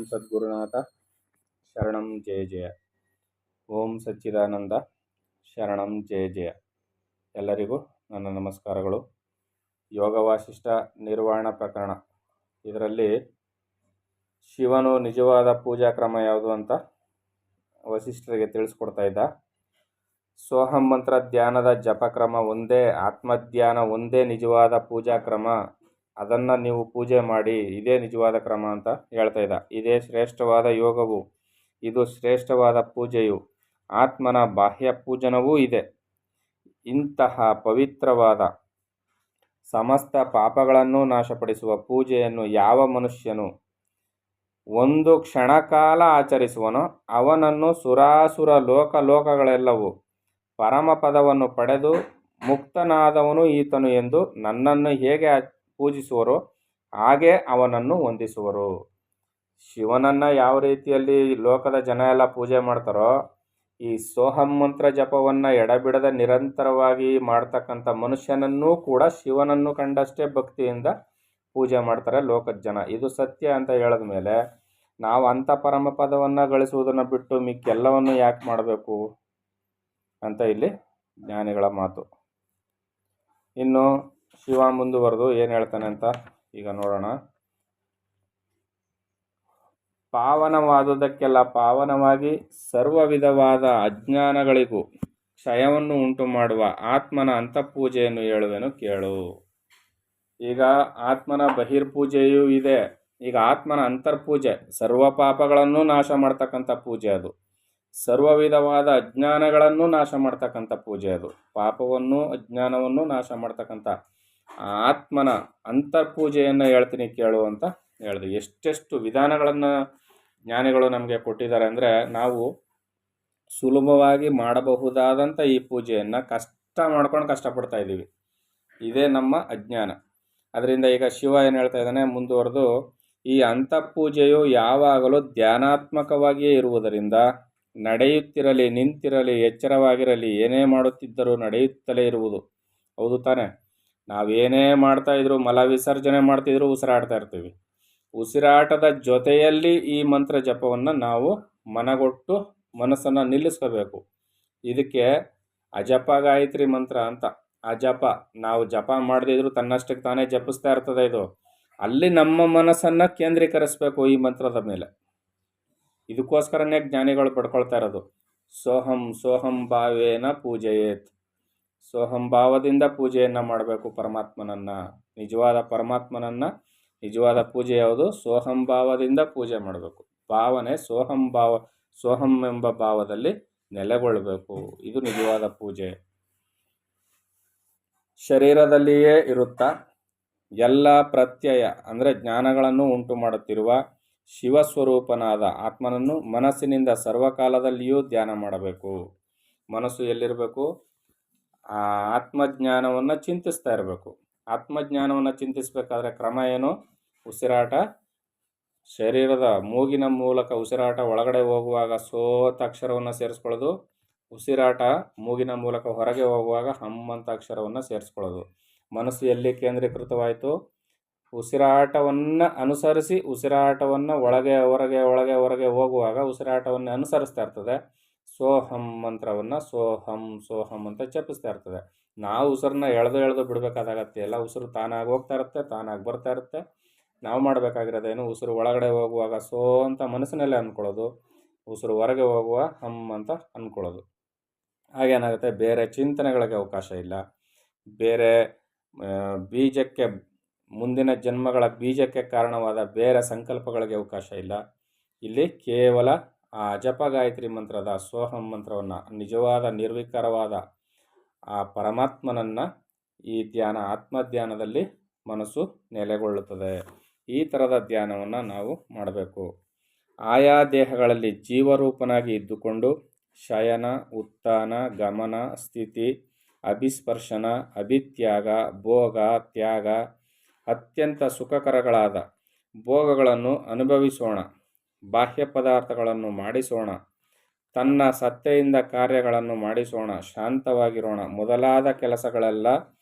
ಓಂ ಸದ್ಗುರುನಾಥ ಶರಣಂ ಜಯ ಜಯ. ಓಂ ಸಚ್ಚಿದಾನಂದ ಶರಣಂ ಜಯ ಜಯ. ಎಲ್ಲರಿಗೂ ನನ್ನ ನಮಸ್ಕಾರಗಳು. ಯೋಗ ವಾಸಿಷ್ಠ ನಿರ್ವಾಣ ಪ್ರಕರಣ, ಇದರಲ್ಲಿ ಶಿವನು ನಿಜವಾದ ಪೂಜಾ ಕ್ರಮ ಯಾವುದು ಅಂತ ವಸಿಷ್ಠರಿಗೆ ತಿಳಿಸ್ಕೊಡ್ತಾ ಇದ್ದ. ಸೋಹಂ ಮಂತ್ರ ಧ್ಯಾನದ ಜಪಕ್ರಮ ಒಂದೇ, ಆತ್ಮಧ್ಯಾನ ಒಂದೇ ನಿಜವಾದ ಪೂಜಾ ಕ್ರಮ. ಅದನ್ನು ನೀವು ಪೂಜೆ ಮಾಡಿ, ಇದೇ ನಿಜವಾದ ಕ್ರಮ ಅಂತ ಹೇಳ್ತಾ ಇದ್ದ. ಇದೇ ಶ್ರೇಷ್ಠವಾದ ಯೋಗವು, ಇದು ಶ್ರೇಷ್ಠವಾದ ಪೂಜೆಯು, ಆತ್ಮನ ಬಾಹ್ಯ ಪೂಜನವೂ ಇದೆ. ಇಂತಹ ಪವಿತ್ರವಾದ ಸಮಸ್ತ ಪಾಪಗಳನ್ನು ನಾಶಪಡಿಸುವ ಪೂಜೆಯನ್ನು ಯಾವ ಮನುಷ್ಯನು ಒಂದು ಕ್ಷಣಕಾಲ ಆಚರಿಸುವನೋ ಅವನನ್ನು ಸುರಾಸುರ ಲೋಕಗಳೆಲ್ಲವೂ ಪರಮಪದವನ್ನು ಪಡೆದು ಮುಕ್ತನಾದವನು ಈತನು ಎಂದು ನನ್ನನ್ನು ಹೇಗೆ ಪೂಜಿಸುವರೋ ಹಾಗೆ ಅವನನ್ನು ವಂದಿಸುವರು. ಶಿವನನ್ನು ಯಾವ ರೀತಿಯಲ್ಲಿ ಲೋಕದ ಜನ ಎಲ್ಲ ಪೂಜೆ ಮಾಡ್ತಾರೋ, ಈ ಸೋಹಂ ಮಂತ್ರ ಜಪವನ್ನು ಎಡಬಿಡದ ನಿರಂತರವಾಗಿ ಮಾಡ್ತಕ್ಕಂಥ ಮನುಷ್ಯನನ್ನೂ ಕೂಡ ಶಿವನನ್ನು ಕಂಡಷ್ಟೇ ಭಕ್ತಿಯಿಂದ ಪೂಜೆ ಮಾಡ್ತಾರೆ ಲೋಕದ ಜನ. ಇದು ಸತ್ಯ ಅಂತ ಹೇಳಿದ ಮೇಲೆ ನಾವು ಅಂಥ ಪರಮಪದವನ್ನು ಗಳಿಸುವುದನ್ನು ಬಿಟ್ಟು ಮಿಕ್ಕೆಲ್ಲವನ್ನು ಯಾಕೆ ಮಾಡಬೇಕು ಅಂತ ಇಲ್ಲಿ ಜ್ಞಾನಿಗಳ ಮಾತು. ಇನ್ನು ಶಿವ ಮುಂದುವರೆದು ಏನು ಹೇಳ್ತಾನೆ ಅಂತ ಈಗ ನೋಡೋಣ. ಪಾವನವಾದುದಕ್ಕೆಲ್ಲ ಪಾವನವಾಗಿ ಸರ್ವ ವಿಧವಾದ ಅಜ್ಞಾನಗಳಿಗೂ ಕ್ಷಯವನ್ನು ಉಂಟು ಮಾಡುವ ಆತ್ಮನ ಅಂತಃಪೂಜೆಯನ್ನು ಹೇಳುವೆನು ಕೇಳು. ಈಗ ಆತ್ಮನ ಬಹಿರ್ಪೂಜೆಯೂ ಇದೆ, ಈಗ ಆತ್ಮನ ಅಂತರ್ಪೂಜೆ, ಸರ್ವ ಪಾಪಗಳನ್ನು ನಾಶ ಮಾಡ್ತಕ್ಕಂಥ ಪೂಜೆ ಅದು. ಸರ್ವ ವಿಧವಾದ ಅಜ್ಞಾನಗಳನ್ನು ನಾಶ ಮಾಡ್ತಕ್ಕಂಥ ಪೂಜೆ ಅದು. ಪಾಪವನ್ನು ಅಜ್ಞಾನವನ್ನು ನಾಶ ಮಾಡ್ತಕ್ಕಂಥ ಆತ್ಮನ ಅಂತರ್ಪೂಜೆಯನ್ನು ಹೇಳ್ತೀನಿ ಕೇಳು ಅಂತ ಹೇಳಿದೆ. ಎಷ್ಟೆಷ್ಟು ವಿಧಾನಗಳನ್ನು ಜ್ಞಾನಿಗಳು ನಮಗೆ ಕೊಟ್ಟಿದ್ದಾರೆ ಅಂದರೆ, ನಾವು ಸುಲಭವಾಗಿ ಮಾಡಬಹುದಾದಂಥ ಈ ಪೂಜೆಯನ್ನು ಮಾಡ್ಕೊಂಡು ಕಷ್ಟಪಡ್ತಾ ಇದ್ದೀವಿ. ಇದೇ ನಮ್ಮ ಅಜ್ಞಾನ. ಅದರಿಂದ ಈಗ ಶಿವ ಏನು ಹೇಳ್ತಾ ಇದ್ದಾನೆ ಮುಂದುವರೆದು, ಈ ಅಂತಃಪೂಜೆಯು ಯಾವಾಗಲೂ ಧ್ಯಾನಾತ್ಮಕವಾಗಿಯೇ ಇರುವುದರಿಂದ ನಡೆಯುತ್ತಿರಲಿ, ನಿಂತಿರಲಿ, ಎಚ್ಚರವಾಗಿರಲಿ, ಏನೇ ಮಾಡುತ್ತಿದ್ದರೂ ನಡೆಯುತ್ತಲೇ ಇರುವುದು. ಹೌದು ತಾನೆ? ನಾವೇನೇ ಮಾಡ್ತಾಯಿದ್ರು, ಮಲ ವಿಸರ್ಜನೆ ಮಾಡ್ತಿದ್ರು, ಉಸಿರಾಡ್ತಾ ಇರ್ತೀವಿ. ಉಸಿರಾಟದ ಜೊತೆಯಲ್ಲಿ ಈ ಮಂತ್ರ ಜಪವನ್ನು ನಾವು ಮನಗೊಟ್ಟು ಮನಸ್ಸನ್ನು ನಿಲ್ಲಿಸ್ಕೋಬೇಕು. ಇದಕ್ಕೆ ಅಜಪ ಗಾಯತ್ರಿ ಮಂತ್ರ ಅಂತ. ಅಜಪ ನಾವು ಜಪ ಮಾಡದಿದ್ರು ತನ್ನಷ್ಟಕ್ಕೆ ತಾನೇ ಜಪಿಸ್ತಾ ಇರ್ತದೆ. ಇದು ಅಲ್ಲಿ ನಮ್ಮ ಮನಸ್ಸನ್ನು ಕೇಂದ್ರೀಕರಿಸಬೇಕು ಈ ಮಂತ್ರದ ಮೇಲೆ. ಇದಕ್ಕೋಸ್ಕರನೇ ಜ್ಞಾನಿಗಳು ಪಡ್ಕೊಳ್ತಾ ಇರೋದು. ಸೋಹಂ ಸೋಹಂ ಭಾವೇನ ಪೂಜೆಯೇತ್. ಸೋಹಂ ಭಾವದಿಂದ ಪೂಜೆಯನ್ನು ಮಾಡಬೇಕು ಪರಮಾತ್ಮನನ್ನು. ನಿಜವಾದ ಪರಮಾತ್ಮನನ್ನು ನಿಜವಾದ ಪೂಜೆ ಯಾವುದು? ಸೋಹಂ ಭಾವದಿಂದ ಪೂಜೆ ಮಾಡಬೇಕು. ಭಾವನೆ ಸೋಹಂ ಎಂಬ ಭಾವದಲ್ಲಿ ನೆಲೆಗೊಳ್ಳಬೇಕು. ಇದು ನಿಜವಾದ ಪೂಜೆ. ಶರೀರದಲ್ಲಿಯೇ ಇರುತ್ತಾ ಎಲ್ಲ ಪ್ರತ್ಯಯ ಅಂದರೆ ಜ್ಞಾನಗಳನ್ನು ಉಂಟು ಮಾಡುತ್ತಿರುವ ಶಿವಸ್ವರೂಪನಾದ ಆತ್ಮನನ್ನು ಮನಸ್ಸಿನಿಂದ ಸರ್ವಕಾಲದಲ್ಲಿಯೂ ಧ್ಯಾನ ಮಾಡಬೇಕು. ಮನಸ್ಸು ಎಲ್ಲಿರಬೇಕು? ಆ ಆತ್ಮಜ್ಞಾನವನ್ನು ಚಿಂತಿಸ್ತಾ ಇರಬೇಕು. ಆತ್ಮಜ್ಞಾನವನ್ನು ಚಿಂತಿಸಬೇಕಾದ್ರೆ ಕ್ರಮ ಏನು? ಉಸಿರಾಟ, ಶರೀರದ ಮೂಗಿನ ಮೂಲಕ ಉಸಿರಾಟ ಒಳಗಡೆ ಹೋಗುವಾಗ ಸೋತ ಅಕ್ಷರವನ್ನು ಸೇರಿಸ್ಕೊಳ್ಳೋದು, ಉಸಿರಾಟ ಮೂಗಿನ ಮೂಲಕ ಹೊರಗೆ ಹೋಗುವಾಗ ಹಮ್ಮಂತ ಅಕ್ಷರವನ್ನು ಸೇರಿಸ್ಕೊಳ್ಳೋದು. ಮನಸ್ಸು ಎಲ್ಲಿ ಕೇಂದ್ರೀಕೃತವಾಯಿತು? ಉಸಿರಾಟವನ್ನು ಅನುಸರಿಸಿ, ಉಸಿರಾಟವನ್ನು ಒಳಗೆ ಹೊರಗೆ ಹೋಗುವಾಗ ಉಸಿರಾಟವನ್ನು ಅನುಸರಿಸ್ತಾ ಇರ್ತದೆ. ಸೋಹಂ ಮಂತ್ರವನ್ನು ಸೋಹಂ ಸೋಹಂ ಅಂತ ಜಪಿಸ್ತಾ ಇರ್ತದೆ. ನಾವು ಉಸಿರನ್ನ ಎಳೆದು ಬಿಡಬೇಕಾದಾಗತ್ತೆ. ಎಲ್ಲ ಉಸಿರು ತಾನಾಗಿ ಹೋಗ್ತಾ ಇರುತ್ತೆ, ತಾನಾಗಿ ಬರ್ತಾ ಇರುತ್ತೆ. ನಾವು ಮಾಡಬೇಕಾಗಿರೋದೇನು? ಉಸಿರು ಒಳಗಡೆ ಹೋಗುವಾಗ ಸೋ ಅಂತ ಮನಸ್ಸಿನಲ್ಲೇ ಅಂದ್ಕೊಳ್ಳೋದು, ಉಸಿರು ಹೊರಗೆ ಹೋಗುವ ಹಮ್ ಅಂತ ಅಂದ್ಕೊಳ್ಳೋದು. ಹಾಗೇನಾಗುತ್ತೆ? ಬೇರೆ ಚಿಂತನೆಗಳಿಗೆ ಅವಕಾಶ ಇಲ್ಲ. ಬೇರೆ ಬೀಜಕ್ಕೆ, ಮುಂದಿನ ಜನ್ಮಗಳ ಬೀಜಕ್ಕೆ ಕಾರಣವಾದ ಬೇರೆ ಸಂಕಲ್ಪಗಳಿಗೆ ಅವಕಾಶ ಇಲ್ಲ. ಇಲ್ಲಿ ಕೇವಲ ಆ ಜಪ ಗಾಯತ್ರಿ ಮಂತ್ರದ ಸೋಹಂ ಮಂತ್ರವನ್ನು, ನಿಜವಾದ ನಿರ್ವಿಕಾರವಾದ ಆ ಪರಮಾತ್ಮನನ್ನು ಈ ಧ್ಯಾನ, ಆತ್ಮಧ್ಯಾನದಲ್ಲಿ ಮನಸ್ಸು ನೆಲೆಗೊಳ್ಳುತ್ತದೆ. ಈ ಥರದ ಧ್ಯಾನವನ್ನು ನಾವು ಮಾಡಬೇಕು. ಆಯಾ ದೇಹಗಳಲ್ಲಿ ಜೀವರೂಪನಾಗಿ ಇದ್ದುಕೊಂಡು ಶಯನ, ಉತ್ಥಾನ, ಗಮನ, ಸ್ಥಿತಿ, ಅಭಿಸ್ಪರ್ಶನ, ಅಭಿತ್ಯಾಗ, ಭೋಗ, ತ್ಯಾಗ, ಅತ್ಯಂತ ಸುಖಕರಗಳಾದ ಭೋಗಗಳನ್ನು ಅನುಭವಿಸೋಣ, ಬಾಹ್ಯ ಪದಾರ್ಥಗಳನ್ನು ಮಾಡಿಸೋಣ, ತನ್ನ ಸತ್ತೆಯಿಂದ ಕಾರ್ಯಗಳನ್ನು ಮಾಡಿಸೋಣ, ಶಾಂತವಾಗಿರೋಣ ಮೊದಲಾದ ಕೆಲಸಗಳೆಲ್ಲ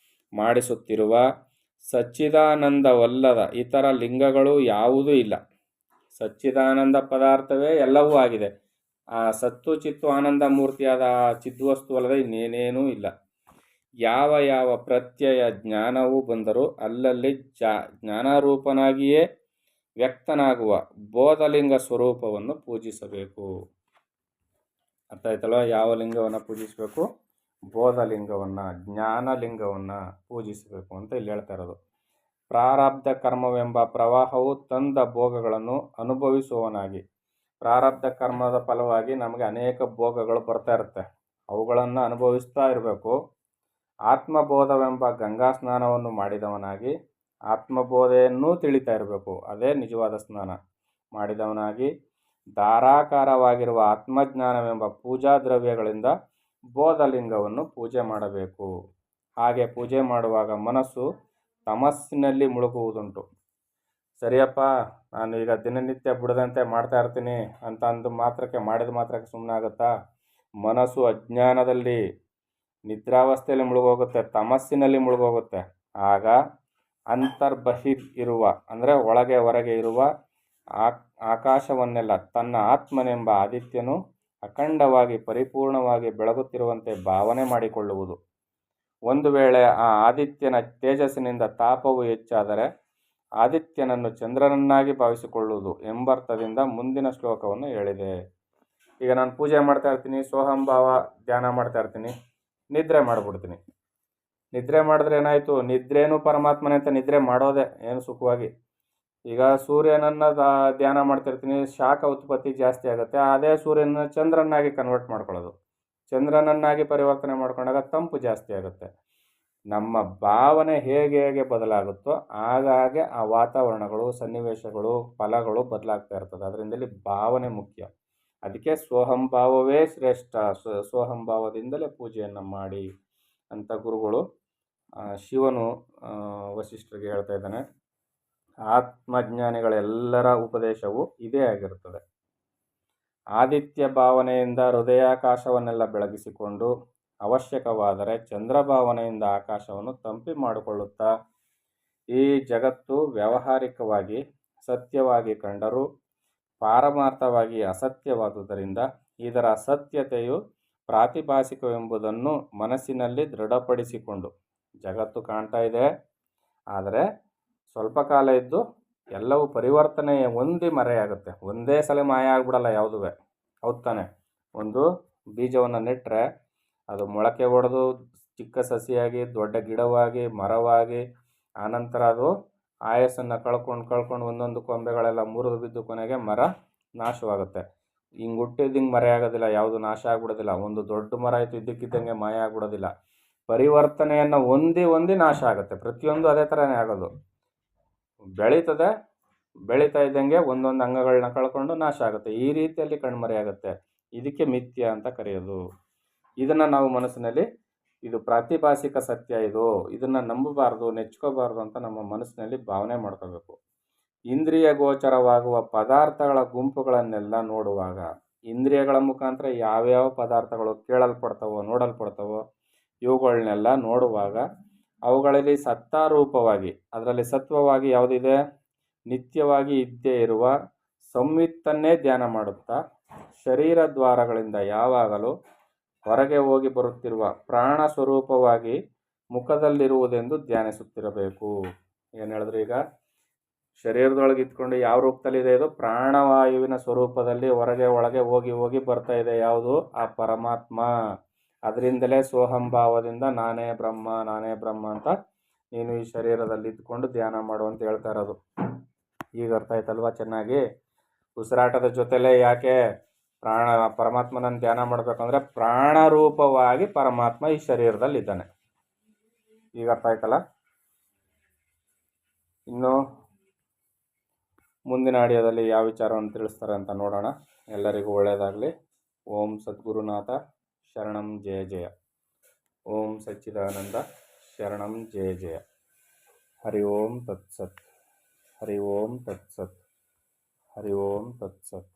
ಮಾಡಿಸುತ್ತಿರುವ ಸಚ್ಚಿದಾನಂದವಲ್ಲದ ಇತರ ಲಿಂಗಗಳು ಯಾವುದೂ ಇಲ್ಲ. ಸಚ್ಚಿದಾನಂದ ಪದಾರ್ಥವೇ ಎಲ್ಲವೂ ಆಗಿದೆ. ಆ ಸತ್ತು ಚಿತ್ತು ಆನಂದ ಮೂರ್ತಿಯಾದ ಆ ಚಿದ್ವಸ್ತು ಅಲ್ಲದೆ ಇನ್ನೇನೇನೂ ಇಲ್ಲ. ಯಾವ ಯಾವ ಪ್ರತ್ಯಯ ಜ್ಞಾನವು ಬಂದರೂ ಅಲ್ಲಲ್ಲಿ ಜ್ಞಾನರೂಪನಾಗಿಯೇ ವ್ಯಕ್ತನಾಗುವ ಬೋಧಲಿಂಗ ಸ್ವರೂಪವನ್ನು ಪೂಜಿಸಬೇಕು. ಅರ್ಥ ಆಯ್ತಲ್ವ? ಯಾವ ಲಿಂಗವನ್ನು ಪೂಜಿಸಬೇಕು? ಬೋಧಲಿಂಗವನ್ನು, ಜ್ಞಾನಲಿಂಗವನ್ನು ಪೂಜಿಸಬೇಕು ಅಂತ ಇಲ್ಲಿ ಹೇಳ್ತಾ ಇರೋದು. ಪ್ರಾರಬ್ಧ ಕರ್ಮವೆಂಬ ಪ್ರವಾಹವು ತಂದ ಭೋಗಗಳನ್ನು ಅನುಭವಿಸುವವನಾಗಿ, ಪ್ರಾರಬ್ಧ ಕರ್ಮದ ಫಲವಾಗಿ ನಮಗೆ ಅನೇಕ ಭೋಗಗಳು ಬರ್ತಾ ಇರುತ್ತೆ, ಅವುಗಳನ್ನು ಅನುಭವಿಸ್ತಾ ಇರಬೇಕು. ಆತ್ಮಬೋಧವೆಂಬ ಗಂಗಾ ಸ್ನಾನವನ್ನು ಮಾಡಿದವನಾಗಿ, ಆತ್ಮಬೋಧೆಯನ್ನೂ ತಿಳಿತಾ ಇರಬೇಕು, ಅದೇ ನಿಜವಾದ ಸ್ನಾನ ಮಾಡಿದವನಾಗಿ, ಧಾರಾಕಾರವಾಗಿರುವ ಆತ್ಮಜ್ಞಾನವೆಂಬ ಪೂಜಾ ದ್ರವ್ಯಗಳಿಂದ ಬೋಧಲಿಂಗವನ್ನು ಪೂಜೆ ಮಾಡಬೇಕು. ಹಾಗೆ ಪೂಜೆ ಮಾಡುವಾಗ ಮನಸ್ಸು ತಮಸ್ಸಿನಲ್ಲಿ ಮುಳುಗುವುದುಂಟು. ಸರಿಯಪ್ಪ, ನಾನು ಈಗ ದಿನನಿತ್ಯ ಬಿಡದಂತೆ ಮಾಡ್ತಾ ಇರ್ತೀನಿ ಅಂತ ಅಂದು ಮಾಡಿದ ಮಾತ್ರಕ್ಕೆ ಸುಮ್ಮನೆ ಆಗುತ್ತಾ? ಮನಸ್ಸು ಅಜ್ಞಾನದಲ್ಲಿ ನಿದ್ರಾವಸ್ಥೆಯಲ್ಲಿ ಮುಳುಗೋಗುತ್ತೆ, ತಮಸ್ಸಿನಲ್ಲಿ ಮುಳುಗೋಗುತ್ತೆ. ಆಗ ಅಂತರ್ಬಹಿರ್ ಇರುವ ಅಂದರೆ ಒಳಗೆ ಹೊರಗೆ ಇರುವ ಆಕಾಶವನ್ನೆಲ್ಲ ತನ್ನ ಆತ್ಮನೆಂಬ ಆದಿತ್ಯನು ಅಖಂಡವಾಗಿ ಪರಿಪೂರ್ಣವಾಗಿ ಬೆಳಗುತ್ತಿರುವಂತೆ ಭಾವನೆ ಮಾಡಿಕೊಳ್ಳುವುದು. ಒಂದು ವೇಳೆ ಆ ಆದಿತ್ಯನ ತೇಜಸ್ಸಿನಿಂದ ತಾಪವು ಹೆಚ್ಚಾದರೆ ಆದಿತ್ಯನನ್ನು ಚಂದ್ರನನ್ನಾಗಿ ಭಾವಿಸಿಕೊಳ್ಳುವುದು ಎಂಬರ್ಥದಿಂದ ಮುಂದಿನ ಶ್ಲೋಕವನ್ನು ಹೇಳಿದೆ. ಈಗ ನಾನು ಪೂಜೆ ಮಾಡ್ತಾ ಇರ್ತೀನಿ, ಸೋಹಂಭಾವ ಧ್ಯಾನ ಮಾಡ್ತಾ ಇರ್ತೀನಿ, ನಿದ್ರೆ ಮಾಡಿಬಿಡ್ತೀನಿ. ನಿದ್ರೆ ಮಾಡಿದ್ರೆ ಏನಾಯಿತು? ನಿದ್ರೇನು ಪರಮಾತ್ಮನೇ ಅಂತ ನಿದ್ರೆ ಮಾಡೋದೆ ಏನು ಸುಖವಾಗಿ. ಈಗ ಸೂರ್ಯನನ್ನು ಧ್ಯಾನ ಮಾಡ್ತಿರ್ತೀನಿ, ಶಾಖ ಉತ್ಪತ್ತಿ ಜಾಸ್ತಿ ಆಗುತ್ತೆ. ಅದೇ ಸೂರ್ಯನ ಚಂದ್ರನಾಗಿ ಕನ್ವರ್ಟ್ ಮಾಡ್ಕೊಳ್ಳೋದು, ಚಂದ್ರನನ್ನಾಗಿ ಪರಿವರ್ತನೆ ಮಾಡ್ಕೊಂಡಾಗ ತಂಪು ಜಾಸ್ತಿ ಆಗುತ್ತೆ. ನಮ್ಮ ಭಾವನೆ ಹೇಗೆ ಹೇಗೆ ಬದಲಾಗುತ್ತೋ ಹಾಗಾಗಿ ಆ ವಾತಾವರಣಗಳು, ಸನ್ನಿವೇಶಗಳು, ಫಲಗಳು ಬದಲಾಗ್ತಾ ಇರ್ತದೆ. ಅದರಿಂದಲೇ ಭಾವನೆ ಮುಖ್ಯ. ಅದಕ್ಕೆ ಸೋಹಂಭಾವವೇ ಶ್ರೇಷ್ಠ, ಸೋಹಂಭಾವದಿಂದಲೇ ಪೂಜೆಯನ್ನು ಮಾಡಿ ಅಂತ ಗುರುಗಳು ಶಿವನು ವಸಿಷ್ಠರಿಗೆ ಹೇಳ್ತಾ ಇದ್ದಾನೆ. ಆತ್ಮಜ್ಞಾನಿಗಳೆಲ್ಲರ ಉಪದೇಶವು ಇದೇ ಆಗಿರುತ್ತದೆ. ಆದಿತ್ಯ ಭಾವನೆಯಿಂದ ಹೃದಯಾಕಾಶವನ್ನೆಲ್ಲ ಬೆಳಗಿಸಿಕೊಂಡು, ಅವಶ್ಯಕವಾದರೆ ಚಂದ್ರಭಾವನೆಯಿಂದ ಆಕಾಶವನ್ನು ತಂಪಿ ಮಾಡಿಕೊಳ್ಳುತ್ತಾ, ಈ ಜಗತ್ತು ವ್ಯಾವಹಾರಿಕವಾಗಿ ಸತ್ಯವಾಗಿ ಕಂಡರೂ ಪಾರಮಾರ್ಥವಾಗಿ ಅಸತ್ಯವಾದುದರಿಂದ ಇದರ ಅಸತ್ಯತೆಯು ಪ್ರಾತಿಭಾಸಿಕವೆಂಬುದನ್ನು ಮನಸ್ಸಿನಲ್ಲಿ ದೃಢಪಡಿಸಿಕೊಂಡು, ಜಗತ್ತು ಕಾಣ್ತಾ ಇದೆ, ಆದರೆ ಸ್ವಲ್ಪ ಕಾಲ ಇದ್ದು ಎಲ್ಲವೂ ಪರಿವರ್ತನೆ ಹೊಂದಿ ಮರೆಯಾಗುತ್ತೆ. ಒಂದೇ ಸಲ ಮಾಯ ಆಗ್ಬಿಡಲ್ಲ ಯಾವುದುವೆ, ಹೌದು ತಾನೆ? ಒಂದು ಬೀಜವನ್ನು ನೆಟ್ಟರೆ ಅದು ಮೊಳಕೆ ಹೊಡೆದು ಚಿಕ್ಕ ಸಸಿಯಾಗಿ ದೊಡ್ಡ ಗಿಡವಾಗಿ ಮರವಾಗಿ, ಆನಂತರ ಅದು ಆಯಸ್ಸನ್ನು ಕಳ್ಕೊಂಡು ಒಂದೊಂದು ಕೊಂಬೆಗಳೆಲ್ಲ ಮುರಿದು ಬಿದ್ದು ಕೊನೆಗೆ ಮರ ನಾಶವಾಗುತ್ತೆ. ಹಿಂಗೆ ಹುಟ್ಟಿದ್ದು ಮರೆ ಆಗೋದಿಲ್ಲ, ಯಾವುದು ನಾಶ ಆಗ್ಬಿಡೋದಿಲ್ಲ. ಒಂದು ದೊಡ್ಡ ಮರ ಆಯಿತು ಇದ್ದಕ್ಕಿದ್ದಂಗೆ ಮಾಯ ಆಗ್ಬಿಡೋದಿಲ್ಲ. ಪರಿವರ್ತನೆಯನ್ನು ಹೊಂದಿ ನಾಶ ಆಗುತ್ತೆ. ಪ್ರತಿಯೊಂದು ಅದೇ ಥರನೇ ಆಗೋದು. ಬೆಳೀತಾ ಇದ್ದಂಗೆ ಒಂದೊಂದು ಅಂಗಗಳನ್ನ ಕಳ್ಕೊಂಡು ನಾಶ ಆಗುತ್ತೆ. ಈ ರೀತಿಯಲ್ಲಿ ಕಣ್ಮರೆಯಾಗುತ್ತೆ. ಇದಕ್ಕೆ ಮಿಥ್ಯ ಅಂತ ಕರೆಯೋದು. ಇದನ್ನು ನಾವು ಮನಸ್ಸಿನಲ್ಲಿ, ಇದು ಪ್ರಾತಿಭಾಸಿಕ ಸತ್ಯ, ಇದನ್ನು ನಂಬಬಾರ್ದು, ನೆಚ್ಕೋಬಾರ್ದು ಅಂತ ನಮ್ಮ ಮನಸ್ಸಿನಲ್ಲಿ ಭಾವನೆ ಮಾಡ್ಕೋಬೇಕು. ಇಂದ್ರಿಯ ಗೋಚರವಾಗುವ ಪದಾರ್ಥಗಳ ಗುಂಪುಗಳನ್ನೆಲ್ಲ ನೋಡುವಾಗ, ಇಂದ್ರಿಯಗಳ ಮುಖಾಂತರ ಯಾವ್ಯಾವ ಪದಾರ್ಥಗಳು ಕೇಳಲ್ಪಡ್ತವೋ ನೋಡಲ್ಪಡ್ತವೋ ಇವುಗಳನ್ನೆಲ್ಲ ನೋಡುವಾಗ ಅವುಗಳಲ್ಲಿ ಸತ್ತಾರೂಪವಾಗಿ, ಅದರಲ್ಲಿ ಸತ್ವವಾಗಿ ಯಾವುದಿದೆ? ನಿತ್ಯವಾಗಿ ಇದ್ದೇ ಇರುವ ಸಂವಿತ್ತನ್ನೇ ಧ್ಯಾನ ಮಾಡುತ್ತಾ, ಶರೀರ ದ್ವಾರಗಳಿಂದ ಯಾವಾಗಲೂ ಹೊರಗೆ ಹೋಗಿ ಬರುತ್ತಿರುವ ಪ್ರಾಣ ಸ್ವರೂಪವಾಗಿ ಮುಖದಲ್ಲಿರುವುದೆಂದು ಧ್ಯಾನಿಸುತ್ತಿರಬೇಕು. ಏನು ಹೇಳಿದ್ರು? ಈಗ ಶರೀರದೊಳಗೆ ಇದ್ಕೊಂಡು ಯಾವ ರೂಪದಲ್ಲಿದೆ? ಇದು ಪ್ರಾಣವಾಯುವಿನ ಸ್ವರೂಪದಲ್ಲಿ ಹೊರಗೆ ಒಳಗೆ ಹೋಗಿ ಬರ್ತಾ ಇದೆ. ಯಾವುದು? ಆ ಪರಮಾತ್ಮ. ಅದರಿಂದಲೇ ಸೋಹಂಭಾವದಿಂದ ನಾನೇ ಬ್ರಹ್ಮ ಅಂತ ನೀನು ಈ ಶರೀರದಲ್ಲಿ ಇದ್ಕೊಂಡು ಧ್ಯಾನ ಮಾಡು ಅಂತ ಹೇಳ್ತಾ ಇರೋದು. ಈಗ ಅರ್ಥ ಆಯ್ತಲ್ವಾ ಚೆನ್ನಾಗಿ? ಉಸಿರಾಟದ ಜೊತೆಲೇ ಯಾಕೆ ಪರಮಾತ್ಮನನ್ನು ಧ್ಯಾನ ಮಾಡಬೇಕಂದ್ರೆ ಪ್ರಾಣರೂಪವಾಗಿ ಪರಮಾತ್ಮ ಈ ಶರೀರದಲ್ಲಿ ಇದ್ದಾನೆ. ಈಗ ಅರ್ಥ ಆಯ್ತಲ್ಲ? ಇನ್ನು ಮುಂದಿನ ಆಡಿಯೋದಲ್ಲಿ ಯಾವ ವಿಚಾರವನ್ನು ತಿಳಿಸ್ತಾರೆ ಅಂತ ನೋಡೋಣ. ಎಲ್ಲರಿಗೂ ಒಳ್ಳೆಯದಾಗಲಿ. ಓಂ ಸದ್ಗುರುನಾಥ ಶರಣಂ ಜಯ ಜಯ. ಓಂ ಸಚ್ಚಿದಾನಂದ ಶರಣಂ ಜಯ ಜಯ. ಹರಿ ಓಂ ತತ್ಸತ್. ಹರಿ ಓಂ ತತ್ಸತ್. ಹರಿ ಓಂ ತತ್ಸತ್.